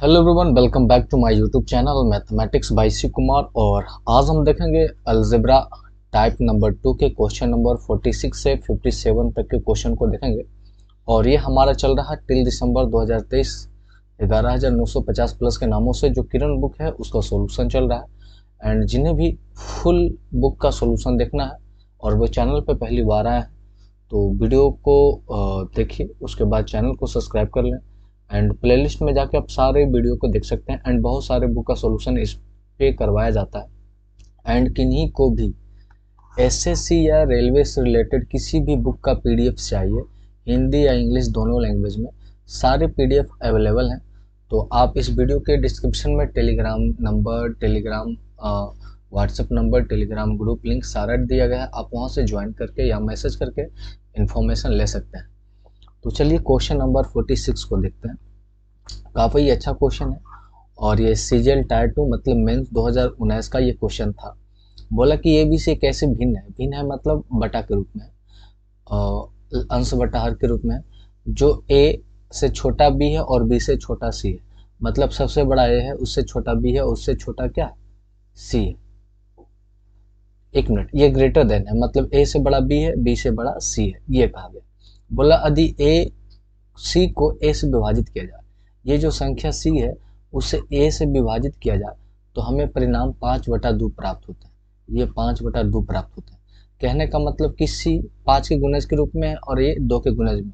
Hello everyone, welcome back to my YouTube channel mathematics by Shiv Kumar. और आज हम देखेंगे अलजेब्रा टाइप नंबर 2 के क्वेश्चन नंबर 46 से 57 तक के क्वेश्चन को देखेंगे। और ये हमारा चल रहा है टिल दिसंबर 2023 11,950 प्लस के नामों से जो किरण बुक है उसका सॉल्यूशन चल रहा है। एंड जिन्हें भी फुल बुक का सॉल्यूशन देखना है और वो चैनल पे पहली बार आए हैं तो वीडियो को देखिए, उसके बाद चैनल को सब्सक्राइब कर लें एंड प्लेलिस्ट में जाके आप सारे वीडियो को देख सकते हैं। एंड बहुत सारे बुक का सॉल्यूशन इस पे करवाया जाता है। एंड किन्हीं को भी एसएससी या रेलवे से रिलेटेड किसी भी बुक का पीडीएफ चाहिए, हिंदी या इंग्लिश दोनों लैंग्वेज में सारे पीडीएफ अवेलेबल हैं। तो आप इस वीडियो के डिस्क्रिप्शन में Telegram number, Telegram WhatsApp number, Telegram group link सारा दिया गया है। आप वहाँ से ज्वाइन करके या मैसेज करके इन्फॉर्मेशन ले सकते हैं। तो चलिए क्वेश्चन नंबर 46 को देखते हैं। काफ़ी अच्छा क्वेश्चन है और ये सीजीएल टायर 2 मतलब मेंस 2019 का ये क्वेश्चन था। बोला कि ए बी से कैसे भिन्न है। भिन्न है मतलब बटा के रूप में, अंश बटा हर के रूप में। जो ए से छोटा बी है और बी से छोटा सी है, मतलब सबसे बड़ा ए है, उससे छोटा बी है, उससे छोटा क्या सी है। एक मिनट, ये ग्रेटर देन है मतलब ए से बड़ा बी है, बी से बड़ा सी है, ये कहा गया। बोला यदि ए सी को ए से विभाजित किया जाए, ये जो संख्या सी है उसे ए से विभाजित किया जाए तो हमें परिणाम 5/2 प्राप्त होता है। ये 5/2 प्राप्त होता है। कहने का मतलब कि सी 5 के गुणज के रूप में है और ये 2 के गुणज में।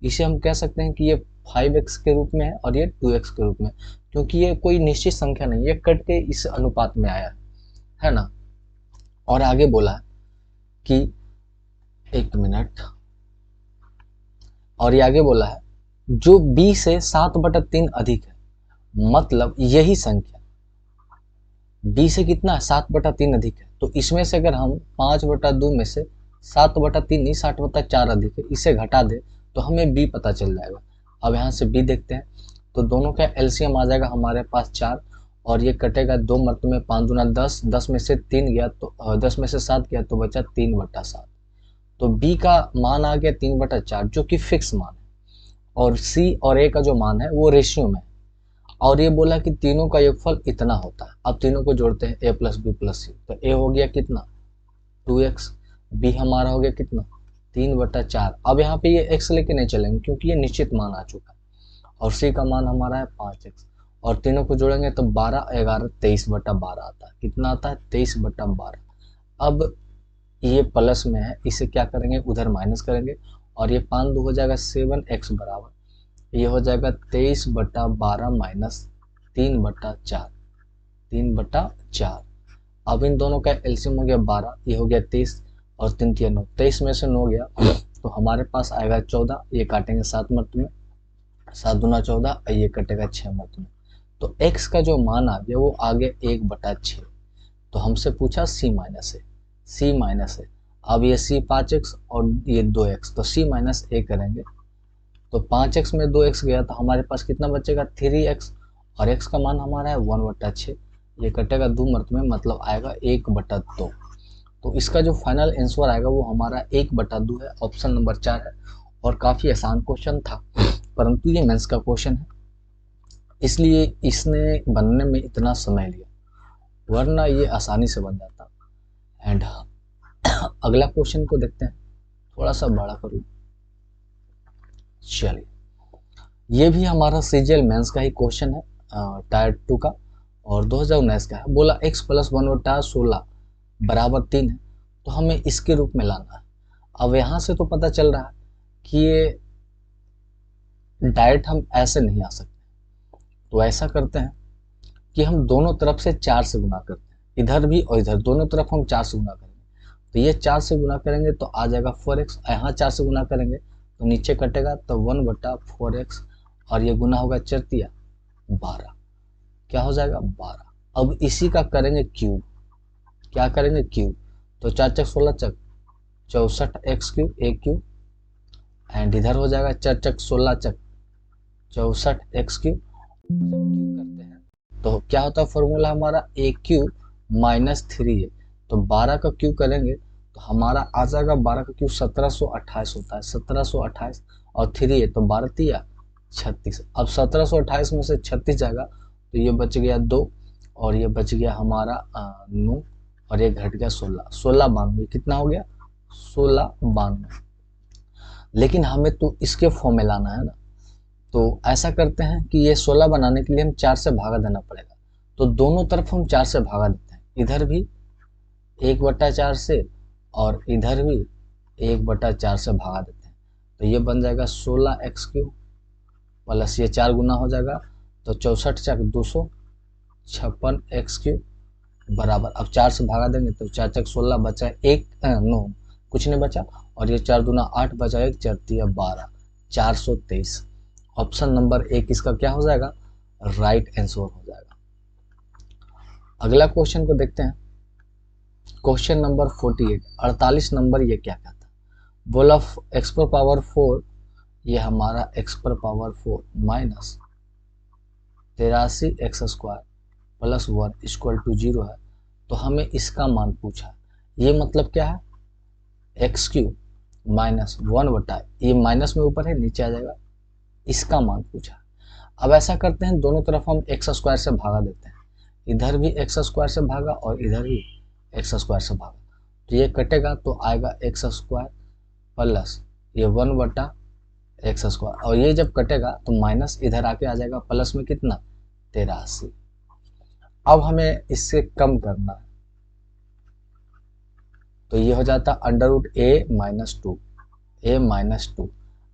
इसे हम कह सकते हैं कि ये 5x के रूप में है और ये 2x के रूप में, क्योंकि ये कोई निश्चित संख्या नहीं, ये कट के इस अनुपात में आया है ना। और आगे बोला कि एक मिनट, और ये आगे बोला है जो b से 7/3 अधिक है, मतलब यही संख्या b से कितना है 7/3 अधिक है। तो इसमें से अगर हम 5/2 में से 7/3 नहीं 7/4 अधिक है, इसे घटा दे तो हमें b पता चल जाएगा। अब यहाँ से b देखते हैं तो दोनों का एलसीएम आ जाएगा हमारे पास 4 और ये कटेगा 2 मरतबे में 5 दूना 10, 10 में से 3 गया तो 10 में से 7 गया तो बचा 3/7। तो b का मान आ गया 3/4 जो कि फिक्स मान है। और सी और ए का जो मान है वो रेशियो में है। और ये बोला कि तीनों का योगफल इतना होता है। अब तीनों को जोड़ते हैं a plus B plus C, तो a हो गया कितना 2x, b हमारा हो गया कितना 3/4। अब यहाँ पे ये x लेके नहीं चलेंगे क्योंकि ये निश्चित मान आ चुका है। और c का मान हमारा है 5x और तीनों को जोड़ेंगे तो 12, 11, 23/12 आता है। कितना आता है 23/12। अब ये प्लस में है, इसे क्या करेंगे उधर माइनस करेंगे और ये 5 2 हो जाएगा 7x बराबर ये हो जाएगा 23/12 माइनस 3/4, 3/4। अब इन दोनों का एलसीएम हो गया 12, ये हो गया 23 और 3 3 9, 23 में से 9 गया तो हमारे पास आएगा 14। ये काटेंगे 7 मरतबे, 7 दूना 14, ये कटेगा 6 मरतबे। तो x का जो मान आ गया वो आ गया 1/6। तो हमसे पूछा c माइनस है, c माइनस है। अब ये c 5x और ये 2x, तो c माइनस a करेंगे तो 5x में 2x गया तो हमारे पास कितना बचेगा 3x और x का मान हमारा है 1/6। ये कटेगा 2 मरतबे मतलब आएगा 1/2। तो इसका जो फाइनल आंसर आएगा वो हमारा 1/2 है। ऑप्शन नंबर 4 है। और काफ़ी आसान क्वेश्चन था परंतु ये मेंस का क्वेश्चन है इसलिए इसने बनने में इतना समय लिया, वरना ये आसानी से बन जाता। एंड अगला क्वेश्चन को देखते हैं, थोड़ा सा बड़ा करूँ। चलिए, ये भी हमारा सीजीएल मेंस का ही क्वेश्चन है, टायर 2 का और 2019 का है। बोला x प्लस 1/16 बराबर 3 है तो हमें इसके रूप में लाना है। अब यहाँ से तो पता चल रहा है कि ये डायरेक्ट हम ऐसे नहीं आ सकते, तो ऐसा करते हैं कि हम दोनों तरफ से 4 से गुना करते हैं, इधर भी और इधर दोनों तरफ हम 4 से गुना करेंगे। तो ये 4 से गुना करेंगे तो आ जाएगा 4x, यहाँ 4 से गुना करेंगे तो नीचे कटेगा तो 1/4x और ये गुना होगा 4 12, क्या हो जाएगा 12। अब इसी का करेंगे क्यूब, क्या करेंगे क्यूब, तो 4 चक 16 चक 64x क्यूब, एक क्यूब। एंड इधर हो जाएगा 4 चक 16 चक 64x क्यूब। जब क्यूब करते हैं तो क्या होता है फॉर्मूला हमारा a क्यूब माइनस 3 है। तो 12 का क्यूब करेंगे तो हमारा आ जाएगा 12 का क्यूब 1728 होता है, 1728 और 3 है तो 12 3 36। अब 1728 में से 36 जाएगा तो ये बच गया 2 और ये बच गया हमारा 9 और ये घट गया 16, 1692 कितना हो गया 1692। लेकिन हमें तो इसके फॉर्म में लाना है ना, तो ऐसा करते हैं कि ये 16 बनाने के लिए हम 4 से भागा देना पड़ेगा। तो दोनों तरफ हम 4 से भागा देते हैं, इधर भी 1/4 से और इधर भी 1/4 से भागा देते हैं। तो ये बन जाएगा 16x³ प्लस ये 4 गुना हो जाएगा तो 64 × 256x³ बराबर, अब 4 से भागा देंगे तो 4 × 16 बचा 1 9 कुछ नहीं बचा और ये 4 दूना 8 बचा 1 4 × 12 423। ऑप्शन नंबर 1 इसका क्या हो जाएगा राइट आंसर हो जाएगा। अगला क्वेश्चन को देखते हैं, क्वेश्चन नंबर 48 48 नंबर ये क्या कहता है, बोला x⁴ ये हमारा x⁴ माइनस 83x² प्लस 1 = 0 है। तो हमें इसका मान पूछा, ये मतलब क्या है x³ माइनस 1 ये माइनस में ऊपर है नीचे आ जाएगा, इसका मान पूछा। अब ऐसा करते हैं दोनों तरफ हम x² से भागा देते हैं, इधर भी x² से भागा और इधर भी x² से भागा, तो ये कटेगा तो आएगा x² प्लस ये 1/x² और ये जब कटेगा तो माइनस इधर आके आ जाएगा प्लस में कितना 83। अब हमें इससे कम करना है तो ये हो जाता √a-2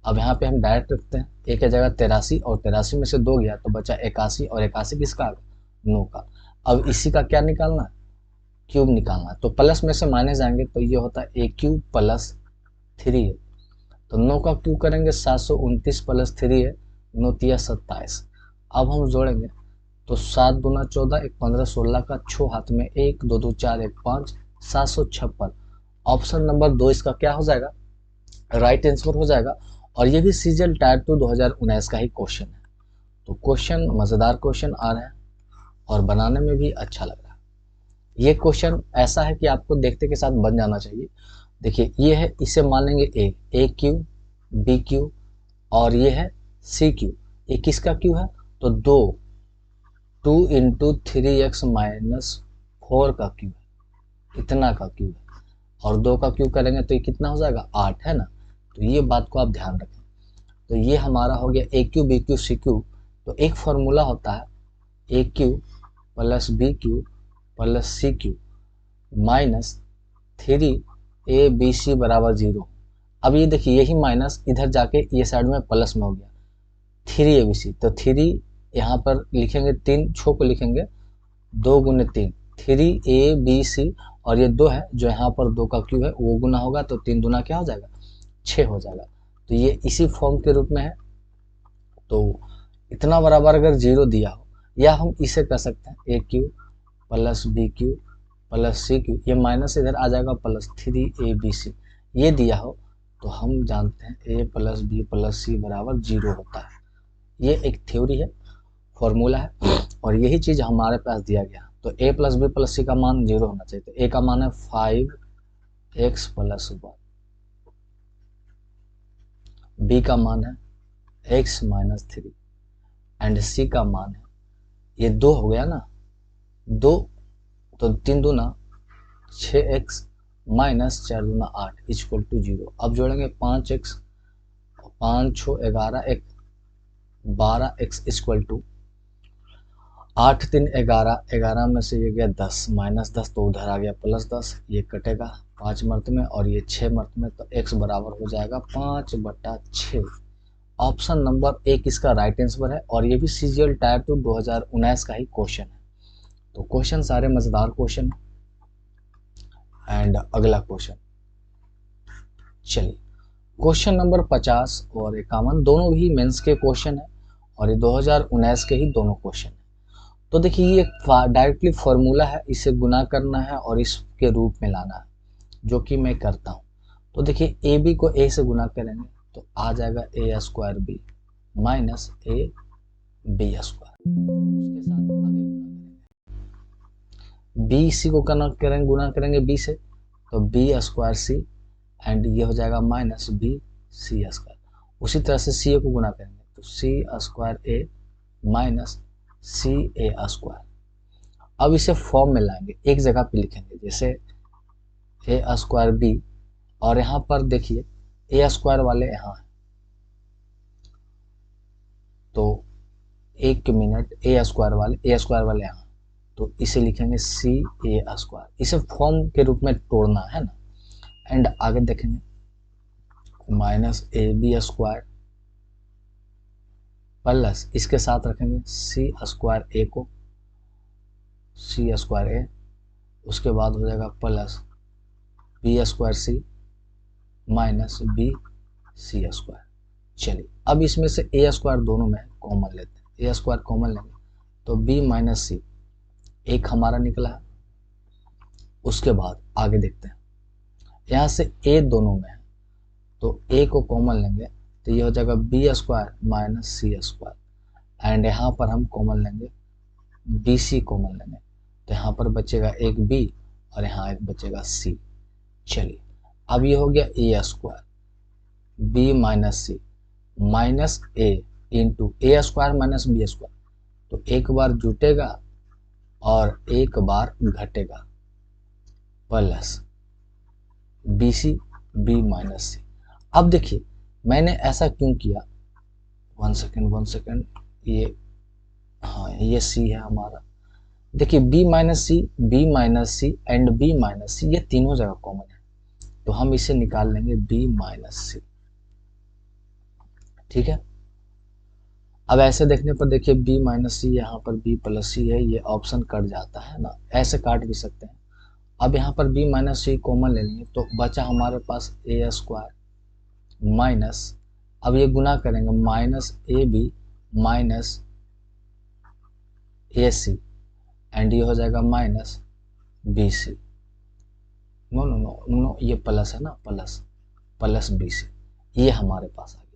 अब यहाँ पे हम डायरेक्ट रखते हैं, a की जगह 83 और 83 में से 2 गया तो बचा 81 और 81 किसका आ गया 9 का। अब इसी का क्या निकालना है क्यूब निकालना है, तो प्लस में से माइनस जाएंगे तो ये होता है a³ प्लस 3 है, तो 9 का क्यूब करेंगे 729 प्लस 3 है 9 × 27। अब हम जोड़ेंगे तो 7 दूना 14 1 15 16 का 6 हाथ में 1 2 2 4 1 5 756। ऑप्शन नंबर 2 इसका क्या हो जाएगा राइट आंसर हो जाएगा। और ये भी सीजीएल टायर 2 2019 का ही क्वेश्चन है। तो क्वेश्चन मज़ेदार क्वेश्चन आ रहे हैं और बनाने में भी अच्छा लग रहा है। ये क्वेश्चन ऐसा है कि आपको देखते के साथ बन जाना चाहिए। देखिए ये है, इसे मान लेंगे a³ b³ और ये है c³। ये किसका क्यू है तो 2 × 3x - 4 का क्यू है, इतना का क्यू है और 2 का क्यू करेंगे तो ये कितना हो जाएगा 8 है ना। तो ये बात को आप ध्यान रखें। तो ये हमारा हो गया a³ b³ c³। तो एक फॉर्मूला होता है a³ plus b³ plus c³ minus 3abc बराबर 0। अब ये देखिए यही माइनस इधर जाके ये साइड में प्लस में हो गया 3abc, तो 3 यहाँ पर लिखेंगे 3 छो को लिखेंगे 2 × 3 3abc और ये 2 है जो यहाँ पर 2 का क्यू है वो गुना होगा तो 3 दूना क्या हो जाएगा 6 हो जाएगा। तो ये इसी फॉर्म के रूप में है। तो इतना बराबर अगर 0 दिया हो, या हम इसे कर सकते हैं a³ plus b³ plus c³, ये माइनस इधर आ जाएगा प्लस 3abc ये दिया हो तो हम जानते हैं a plus b plus c बराबर 0 होता है। ये एक थ्योरी है, फॉर्मूला है और यही चीज़ हमारे पास दिया गया। तो a plus b plus c का मान 0 होना चाहिए। तो a का मान है 5x प्लस 1, b का मान है x माइनस 3 एंड c का मान है ये 2 हो गया ना 2, तो 3 दूना 6x माइनस 4 दूना 8 = 0। अब जोड़ेंगे 5x 5 6 11 1 12x = 8 3 11 11 में से ये गया 10 माइनस 10 तो उधर आ गया प्लस 10, ये कटेगा 5 मर्त में और ये 6 मर्त में, तो x बराबर हो जाएगा 5/6। ऑप्शन नंबर 1 इसका राइट आंसर है और ये भी सीजीएल टायर 2 2019 का ही क्वेश्चन है। तो क्वेश्चन सारे मजेदार क्वेश्चन एंड अगला क्वेश्चन, चलिए क्वेश्चन नंबर 50 और 51 दोनों भी मेंस के क्वेश्चन है और ये 2019 के ही दोनों क्वेश्चन है। तो देखिए ये डायरेक्टली फॉर्मूला है, इसे गुना करना है और इसके रूप में लाना है जो कि मैं करता हूँ। तो देखिए ए बी को ए से गुना करेंगे तो आ जाएगा a² b माइनस ab², उसके साथ आगे गुना करेंगे बी सी को गुना करेंगे b से तो b² c एंड ये हो जाएगा माइनस b c²। उसी तरह से सी ए को गुना करेंगे तो सी स्क्वायर ए माइनस सी ए स्क्वायर। अब इसे फॉर्म में लाएंगे, एक जगह पे लिखेंगे, जैसे ए स्क्वायर बी, और यहाँ पर देखिए ए स्क्वायर वाले यहाँ है, तो एक मिनट, ए स्क्वायर वाले यहाँ, तो इसे लिखेंगे सी ए स्क्वायर। इसे फॉर्म के रूप में तोड़ना है ना। एंड आगे देखेंगे minus A B square plus इसके साथ रखेंगे सी स्क्वायर ए को, सी स्क्वायर ए, उसके बाद हो जाएगा प्लस बी स्क्वायर सी माइनस बी सी स्क्वायर। चलिए अब इसमें से ए स्क्वायर दोनों में कॉमन लेते हैं, ए स्क्वायर कॉमन लेंगे तो बी माइनस सी एक हमारा निकला है। उसके बाद आगे देखते हैं, यहाँ से ए दोनों में है तो ए को कॉमन लेंगे तो ये हो जाएगा B square minus C square. And यहाँ पर हम कॉमन लेंगे बी सी कॉमन लेंगे तो यहाँ पर बचेगा एक बी और यहाँ एक बचेगा सी। चलिए अब ये हो गया A square B minus C minus A into A square minus B square, तो एक बार जुटेगा और एक बार घटेगा, plus B C B minus C. अब देखिए मैंने ऐसा क्यों किया, वन सेकेंड, ये हाँ ये सी है हमारा। देखिए B minus C and B minus C ये तीनों जगह कॉमन है, तो हम इसे निकाल लेंगे बी माइनस सी। ठीक है, अब ऐसे देखने पर देखिए बी माइनस सी यहाँ पर बी प्लस सी है, ये ऑप्शन कट जाता है ना, ऐसे काट भी सकते हैं। अब यहाँ पर बी माइनस सी कॉमन ले लेंगे तो बचा हमारे पास ए स्क्वायर माइनस, अब ये गुना करेंगे minus A B minus A C and ये हो जाएगा minus B C. No no no no, ये प्लस है ना, प्लस बी सी, ये हमारे पास आ गया।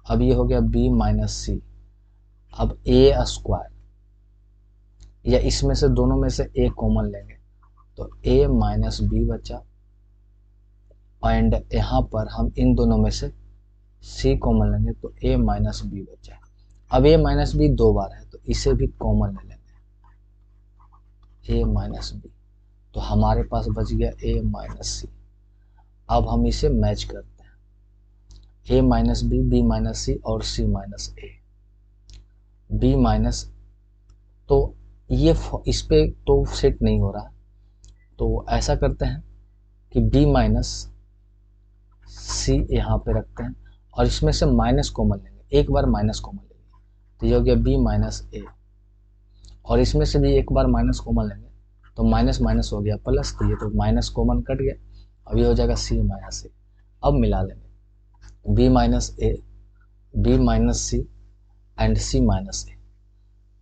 अब ये हो गया बी माइनस सी, अब ए स्क्वायर, या इसमें से दोनों में से ए कॉमन लेंगे तो ए माइनस बी बचा, एंड यहाँ पर हम इन दोनों में से सी कॉमन लेंगे तो ए माइनस बी बचा। अब ए माइनस बी दो बार है तो इसे भी कॉमन ले लेंगे, ए माइनस बी, तो हमारे पास बच गया ए माइनस सी। अब हम इसे मैच करते हैं, ए माइनस बी बी माइनस सी और सी माइनस ए, बी माइनस, तो ये इस पे तो सेट नहीं हो रहा, तो ऐसा करते हैं कि बी माइनस सी यहाँ पे रखते हैं और इसमें से माइनस कॉमन लेंगे, एक बार माइनस कॉमन लेंगे तो ये हो गया बी माइनस ए, और इसमें से भी एक बार माइनस कॉमन लेंगे तो माइनस माइनस हो गया प्लस, तो ये तो माइनस कॉमन कट गया, अब ये हो जाएगा सी माइनस ए। अब मिला लेंगे B minus A B minus C and C minus A,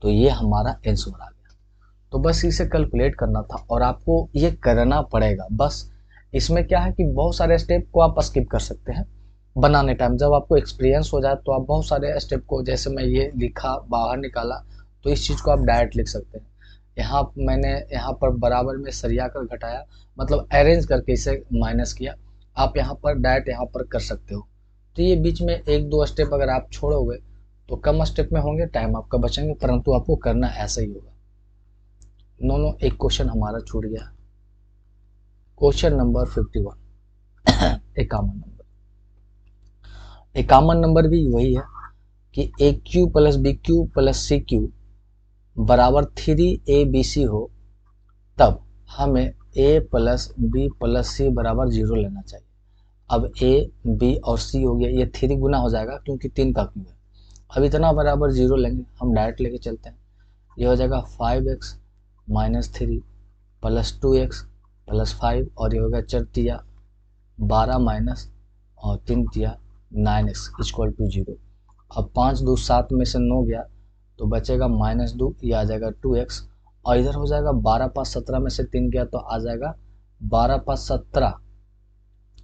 तो ये हमारा आंसर आ गया। तो बस इसे कैलकुलेट करना था और आपको ये करना पड़ेगा। बस इसमें क्या है कि बहुत सारे स्टेप को आप स्किप कर सकते हैं बनाने टाइम, जब आपको एक्सपीरियंस हो जाए तो आप बहुत सारे स्टेप को, जैसे मैं ये लिखा बाहर निकाला तो इस चीज़ को आप डायरेक्ट लिख सकते हैं। यहाँ मैंने यहाँ पर बराबर में सरिया कर घटाया, मतलब अरेंज करके इसे माइनस किया, आप यहाँ पर डायरेक्ट यहाँ पर कर सकते हो। तो ये बीच में एक दो स्टेप अगर आप छोड़ोगे तो कम स्टेप में होंगे, टाइम आपका बचेंगे, परंतु आपको करना ऐसा ही होगा। नो एक क्वेश्चन हमारा छूट गया, क्वेश्चन नंबर 51 इक्यावन नंबर भी वही है कि A cube plus B cube plus C cube बराबर 3abc हो, तब हमें a plus B plus C बराबर 0 लेना चाहिए। अब a b और c हो गया, ये 3 गुना हो जाएगा क्योंकि 3 का क्यू है। अब इतना बराबर 0 लेंगे, हम डायरेक्ट लेके चलते हैं, ये हो जाएगा 5x minus 3 plus 2x plus 5, और ये हो गया 4 तिया 12 माइनस और 3 तिया 9x इक्वल टू 0। अब 5 2 7 में से 9 गया तो बचेगा -2, ये आ जाएगा 2x, और इधर हो जाएगा 12 5 17 में से 3 गया तो आ जाएगा 12 5 17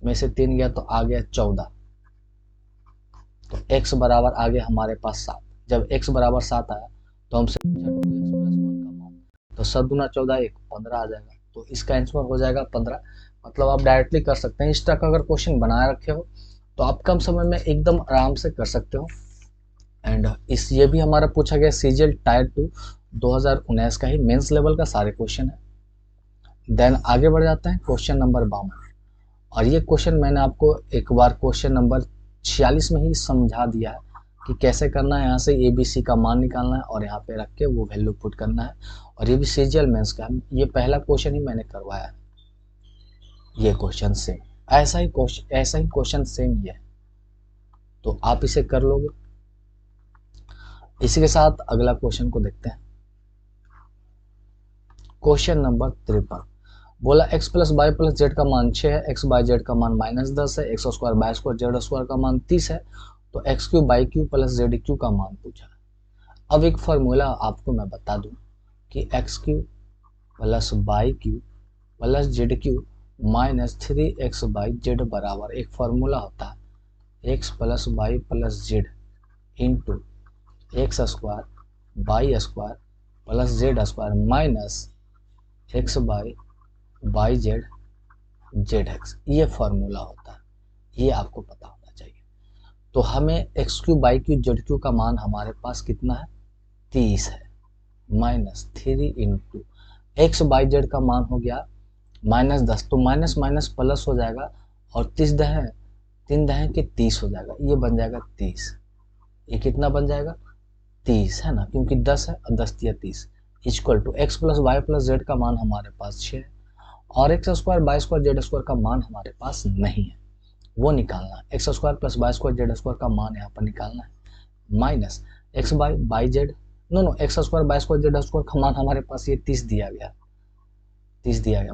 में से 3 गया तो आ गया 14, तो x बराबर आ गया हमारे पास 7। जब x बराबर 7 आया तो हमसे 2x प्लस 1 का मान, तो 7 दूना 14 1 15 आ जाएगा, तो इसका आंसर हो जाएगा 15। मतलब आप डायरेक्टली कर सकते हैं, इस तरह का अगर क्वेश्चन बनाए रखे हो तो आप कम समय में एकदम आराम से कर सकते हो। एंड इस ये भी हमारा पूछा गया सीजीएल टायर 2 2019 का ही मेंस लेवल का सारे क्वेश्चन है। देन आगे बढ़ जाते हैं क्वेश्चन नंबर 52, और ये क्वेश्चन मैंने आपको एक बार क्वेश्चन नंबर 46 में ही समझा दिया है कि कैसे करना है। यहाँ से ABC का मान निकालना है और यहाँ पे रख के वो वैल्यू पुट करना है, और ये भी सीजीएल मेंस का है। ये पहला क्वेश्चन ही मैंने करवाया है। ये क्वेश्चन सेम ऐसा ही क्वेश्चन सेम ये है, तो आप इसे कर लोगे। इसी के साथ अगला क्वेश्चन को देखते हैं। क्वेश्चन नंबर 53 बोला x plus Y plus Z का मान 6 है, x बाई जेड का मान -10 है, X square Y square Z square का मान 30 है, तो X cube by cube plus Z cube का मान पूछा है। अब एक फॉर्मूला आपको मैं बता दूं कि X cube plus Y cube plus Z cube minus 3x Y Z बराबर एक फॉर्मूला होता है x plus Y plus Z into X square Y square plus Z square minus X Y Z Z X, ये formula होता है। ये आपको पता होना चाहिए। तो हमें X cube by cube Z cube का मान हमारे पास कितना है, 30 है, minus 3 into X Y Z का मान हो गया -10, तो माइनस माइनस प्लस हो जाएगा, और 3 दहें के 30 हो जाएगा, ये बन जाएगा 30। ये कितना बन जाएगा, 30 है ना, क्योंकि 10 है और 10 दिया 30, equal to X plus Y plus Z का मान हमारे पास 6 है, और X square Y square Z square का मान हमारे पास नहीं है, वो निकालना है। X square plus Y square Z square का मान यहाँ पर निकालना है, minus X Y Z X square Y square Z square का मान हमारे पास ये 30 दिया गया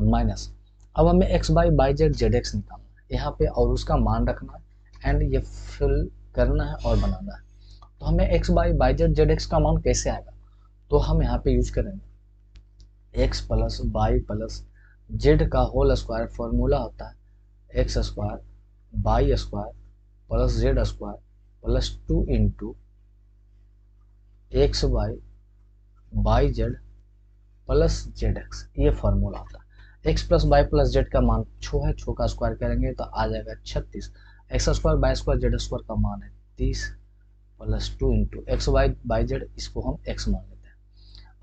माइनस। अब हमें x Y Z Z x निकालना है यहाँ पे, और उसका मान रखना है एंड ये फिल करना है और बनाना है। तो हमें x Y Z Z x का मान कैसे आएगा, तो हम यहाँ पे यूज करेंगे x plus by plus Z का होल स्क्वायर, फॉर्मूला होता है X square Y square plus Z square plus 2 into X Y Z plus Z X, ये फॉर्मूला होता है। X plus by plus Z का मान छो है, छो का स्क्वायर करेंगे तो आ जाएगा 36। X square Y square Z square का मान है 30 plus 2 into X Y Z, इसको हम एक्स मान लेते हैं।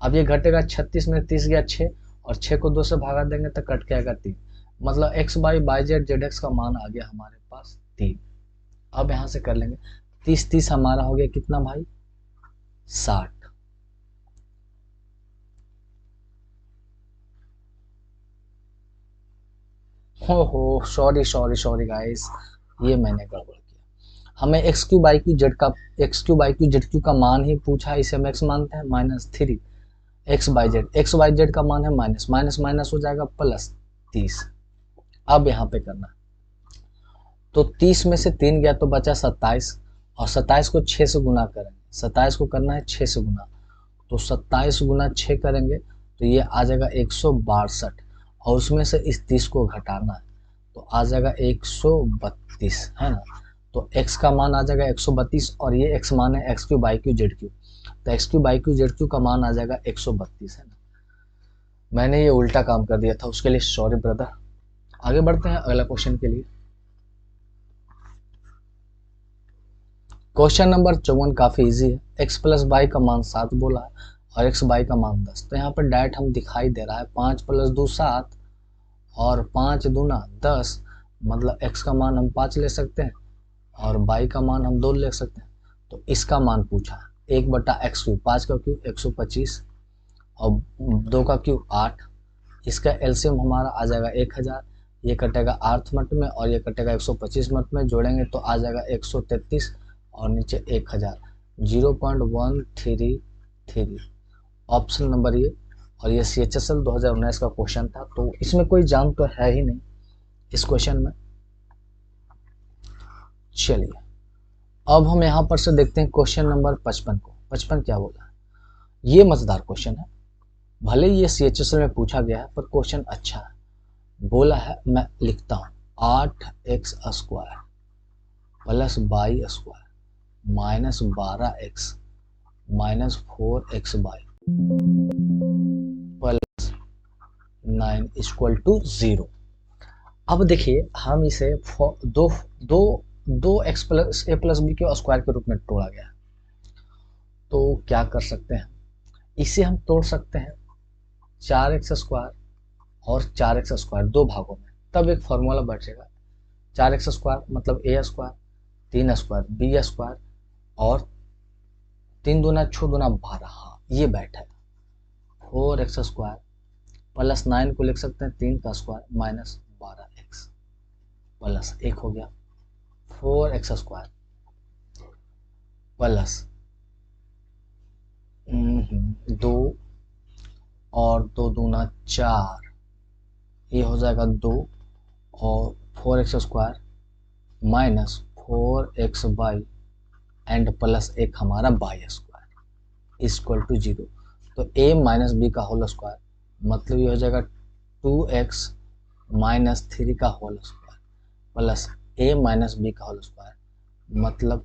अब ये घटेगा 36 में 30 गया 6, और 6 को 2 से भागा देंगे तो कट के आएगा 3, मतलब x Y Z Z x का मान आ गया हमारे पास 3। अब यहाँ से कर लेंगे 30 हमारा हो गया कितना भाई, 60। हो सॉरी गाइस, ये मैंने गड़बड़ किया। हमें X cube by cube Z cube का मान ही पूछा है, इसे हम एक्स मानते हैं, -3 एक्स बाई जेड का मान है माइनस माइनस हो जाएगा प्लस 30। अब यहाँ पे करना, तो 30 में से 3 गया तो बचा 27, और 27 को 6 से गुना करेंगे, 27 को करना है 6 से गुना, तो 27 गुना 6 करेंगे तो ये आ जाएगा 162, और उसमें से इस 30 को घटाना है तो आ जाएगा 132, है ना। तो x का मान आ जाएगा 132, और ये x मान है X cube by cube Z cube, तो X cube by cube Z cube का मान आ जाएगा 132, है ना। मैंने ये उल्टा काम कर दिया था, उसके लिए सॉरी ब्रदर। आगे बढ़ते हैं अगला क्वेश्चन के लिए। क्वेश्चन नंबर 54 काफी इजी है। x प्लस बाई का मान 7 बोला है और x बाई का मान 10, तो यहाँ पर डायरेक्ट हम दिखाई दे रहा है 5 प्लस 2 7 और 5 दूना 10, मतलब x का मान हम 5 ले सकते हैं और बाई का मान हम 2 ले सकते हैं। तो इसका मान पूछा 1/x क्यूब, 5 का क्यूब 125 और 2 का क्यूब 8, इसका एलसीएम हमारा आ जाएगा 1000, ये कटेगा 8 मट में और ये कटेगा 125 मट में, जोड़ेंगे तो आ जाएगा 133 और नीचे 1000, 0.133, ऑप्शन नंबर ये। और ये CHSL 2019 का क्वेश्चन था, तो इसमें कोई जाम तो है ही नहीं इस क्वेश्चन में। चलिए अब हम यहाँ पर से देखते हैं क्वेश्चन नंबर 55 को। 55 क्या बोला है, ये मजेदार क्वेश्चन है, भले ये CHSL में पूछा गया है पर क्वेश्चन अच्छा है। बोला है, मैं लिखता हूँ 8x square plus Y square minus 12x minus 4x Y plus 9 equal to 0। अब देखिए हम इसे दो X plus A plus B के स्क्वायर के रूप में तोड़ा गया, तो क्या कर सकते हैं, इसे हम तोड़ सकते हैं 4x² और 4x² दो भागों में, तब एक फॉर्मूला बचेगा 4x² मतलब a², 3² b² और 3 दूना 6 दूना 12, हाँ ये बैठेगा 4x² प्लस 9 को लिख सकते हैं 3 का स्क्वायर माइनस 12x प्लस 1 हो गया 4x² प्लस 2 और 2 दूना 4, ये हो जाएगा 2 और 4x² minus 4xy and plus 1 हमारा y² इक्वल टू 0। तो a माइनस बी का होल स्क्वायर मतलब ये हो जाएगा 2x माइनस 3 का whole square plus a minus B का होल स्क्वायर मतलब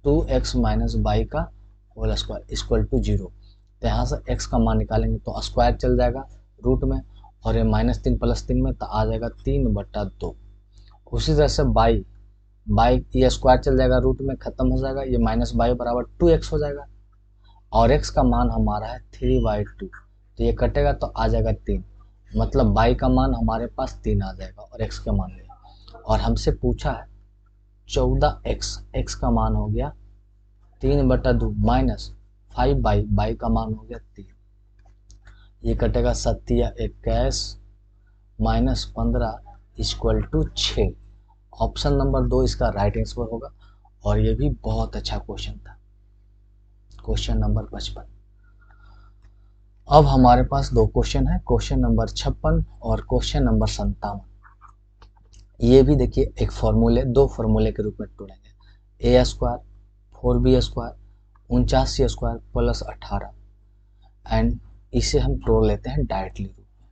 2x माइनस वाई का होल स्क्वायर इक्वल टू 0। तो यहाँ से x का मान निकालेंगे तो स्क्वायर चल जाएगा रूट में, और ये -3 + 3 में तो आ जाएगा 3/2। उसी तरह से बाई ये स्क्वायर चल जाएगा रूट में, खत्म हो जाएगा, ये -y बराबर 2x हो जाएगा, और x का मान हमारा है 3/2, तो ये कटेगा तो आ जाएगा 3, मतलब y का मान हमारे पास 3 आ जाएगा और x का मान है। और हमसे पूछा है 14x, x का मान हो गया 3/2 माइनस 5y का मान हो गया 3, ये कटेगा 7 या 21 minus 15 equal to 6। Option number 2 इसका राइट आंसर होगा, और ये भी बहुत अच्छा क्वेश्चन था, क्वेश्चन नंबर 55। अब हमारे पास दो क्वेश्चन है, क्वेश्चन नंबर 56 और क्वेश्चन नंबर 57। ये भी देखिए एक फॉर्मूले, दो फॉर्मूले के रूप में तोड़ेंगे, a² 4b² 49c² plus 18, and इसे हम तोड़ लेते हैं डायरेक्टली रूप में।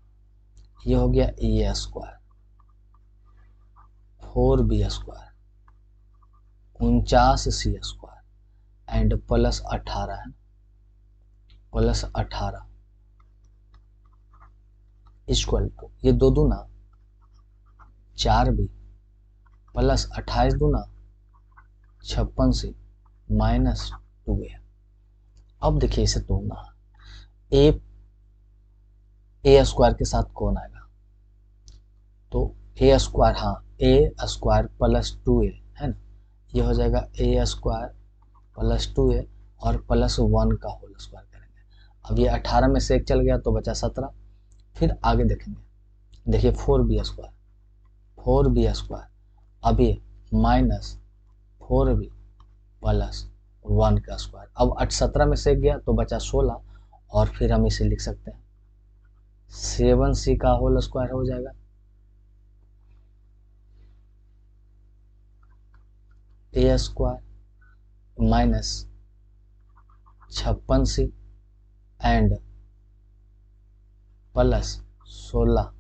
ये हो गया a² 4b² 49c² and plus 18 है, प्लस 18 इक्वल टू ये 2 दूना 4b प्लस 28 दूना 56c माइनस 2a। अब देखिए इसे तोड़ना, a² के साथ कौन आएगा, तो a², हाँ a² प्लस 2a है ना, ये हो जाएगा a² प्लस 2a और प्लस 1 का होल स्क्वायर करेंगे। अब ये 18 में से 1 चल गया तो बचा 17, फिर आगे देखेंगे, देखिए 4b², अब ये माइनस 4b प्लस 1 का स्क्वायर, अब 17 में से 1 गया तो बचा 16, और फिर हम इसे लिख सकते हैं 7c का होल स्क्वायर हो जाएगा, a² minus 56c and plus 16,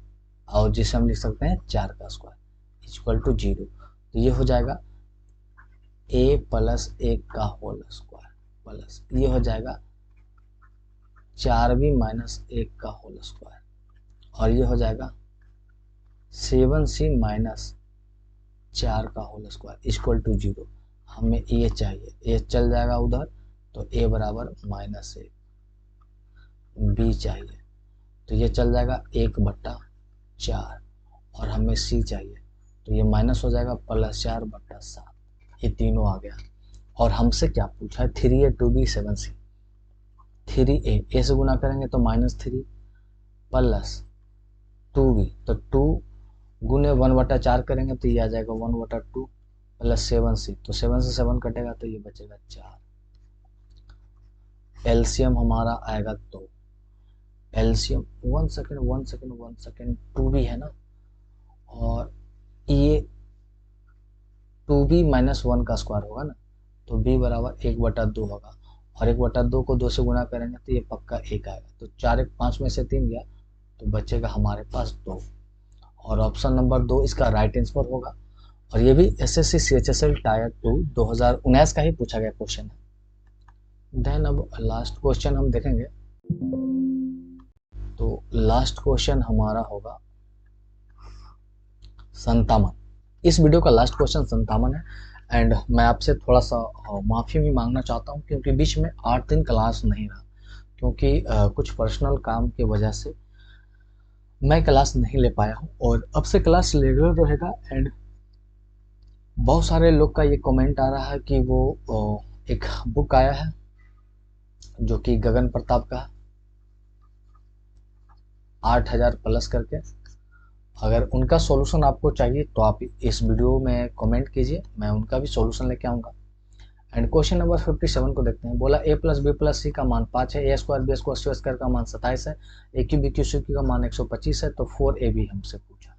और जिसे हम लिख सकते हैं 4 का स्क्वायर इक्वल टू 0। तो ये हो जाएगा a प्लस 1 का होल स्क्वायर प्लस ये हो जाएगा 4b माइनस 1 का होल स्क्वायर, और ये हो जाएगा 7c माइनस 4 का होल स्क्वायर इक्वल टू 0। हमें a चाहिए, a चल जाएगा उधर, तो a बराबर -1, b चाहिए तो ये चल जाएगा 1/4, और हमें c चाहिए तो ये माइनस हो जाएगा +4/7, ये तीनों आ गया। और हमसे क्या पूछा है, 3a 2b 7c, 3a से गुना करेंगे तो -3 प्लस 2b, तो 2 गुने 1/4 करेंगे तो ये आ जाएगा 1/2 प्लस 7c, तो 7 से 7 कटेगा तो ये बचेगा 4। एलसीएम हमारा आएगा 2, एलसीएम 1 सेकेंड 2b है ना, और ये 2b माइनस 1 का स्क्वायर होगा ना, तो b बराबर 1/2 होगा, और 1/2 को 2 से गुना करेंगे तो ये पक्का 1 आएगा, तो 4 1 5 में से 3 गया तो बचेगा हमारे पास 2, और ऑप्शन नंबर 2 इसका राइट आंसर होगा। और ये भी एसएससी सीएचएसएल टायर 2 2019 का ही पूछा गया क्वेश्चन है। देन अब लास्ट क्वेश्चन हम देखेंगे, तो लास्ट क्वेश्चन हमारा होगा 57। इस वीडियो का लास्ट क्वेश्चन 57 है, एंड मैं आपसे थोड़ा सा माफ़ी भी मांगना चाहता हूँ, क्योंकि बीच में 8 दिन क्लास नहीं रहा, क्योंकि कुछ पर्सनल काम की वजह से मैं क्लास नहीं ले पाया हूँ। और अब से क्लास रेगुलर रहेगा। एंड बहुत सारे लोग का ये कमेंट आ रहा है कि वो एक बुक आया है जो कि गगन प्रताप का 8000 प्लस करके। अगर उनका सॉल्यूशन आपको चाहिए तो आप इस वीडियो में कमेंट कीजिए, मैं उनका भी सॉल्यूशन लेके आऊँगा। एंड क्वेश्चन नंबर 57 को देखते हैं। बोला A plus B plus C का मान 5 है, A square B square C square का मान 27 है, A cube B cube C cube का मान 125 है, तो 4 ए बी हमसे पूछा।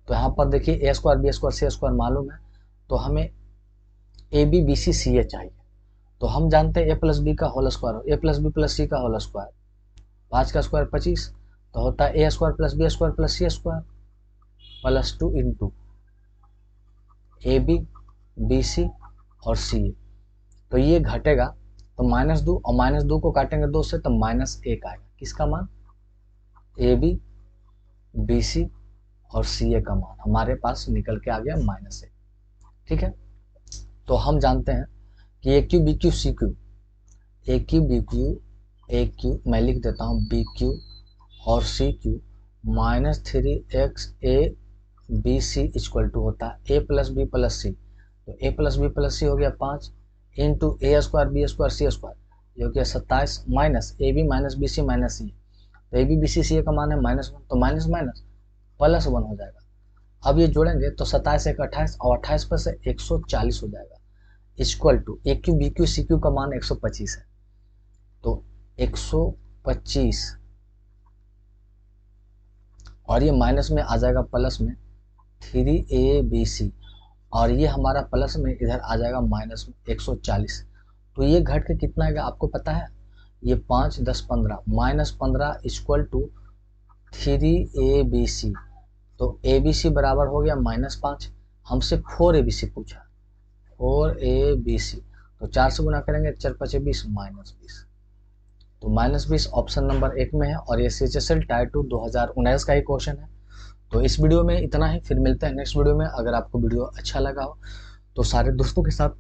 तो यहाँ पर देखिए ए square B square C square मालूम है, तो हमें ए बी बी सी सी ए चाहिए। तो हम जानते हैं ए प्लस बी का होल स्क्वायर, ए प्लस बी प्लस सी का होल स्क्वायर, 5 का स्क्वायर 25, तो होता है A square plus B square plus C square plus 2 into A B B C और सी ए। तो ये घटेगा, तो -2 और -2 को काटेंगे 2 से तो -1 आएगा। किसका मान? ए बी बी सी और सी ए का मान हमारे पास निकल के आ गया -1। ठीक है, तो हम जानते हैं कि A cube B cube C cube, A cube B cube, A cube मैं लिख देता हूँ बी क्यू और C cube -3x A B C equal to होता है A plus B plus C. तो A plus B plus C हो गया 5 into A square B square C square, ये हो गया 27 minus A B minus B C minus C. तो A B B सी का मान है -1, तो माइनस माइनस +1 हो जाएगा। अब ये जोड़ेंगे तो 27 एक 28 और 28 पर से 140 हो जाएगा, equal to A cube B cube C cube का मान 125 है। तो 125 और ये माइनस में आ जाएगा प्लस में 3ABC, और ये हमारा प्लस में इधर आ जाएगा माइनस में 140। तो ये घट के कितना आएगा आपको पता है? ये 5 10 15 -15 इक्वल टू 3ABC। तो ABC बराबर हो गया -5। हमसे 4ABC पूछा, 4ABC, तो 4 से गुना करेंगे 4 5 20 -20। तो -20 ऑप्शन नंबर 1 में है, और ये CHSL टायर 2 2019 का ही क्वेश्चन है। तो इस वीडियो में इतना ही, फिर मिलते हैं नेक्स्ट वीडियो में। अगर आपको वीडियो अच्छा लगा हो तो सारे दोस्तों के साथ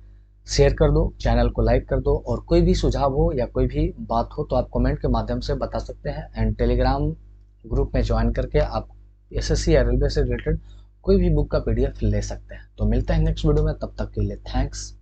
शेयर कर दो, चैनल को लाइक कर दो, और कोई भी सुझाव हो या कोई भी बात हो तो आप कमेंट के माध्यम से बता सकते हैं। एंड टेलीग्राम ग्रुप में ज्वाइन करके आप SSC या रेलवे से रिलेटेड कोई भी बुक का PDF ले सकते हैं। तो मिलते हैं नेक्स्ट वीडियो में, तब तक के लिए थैंक्स।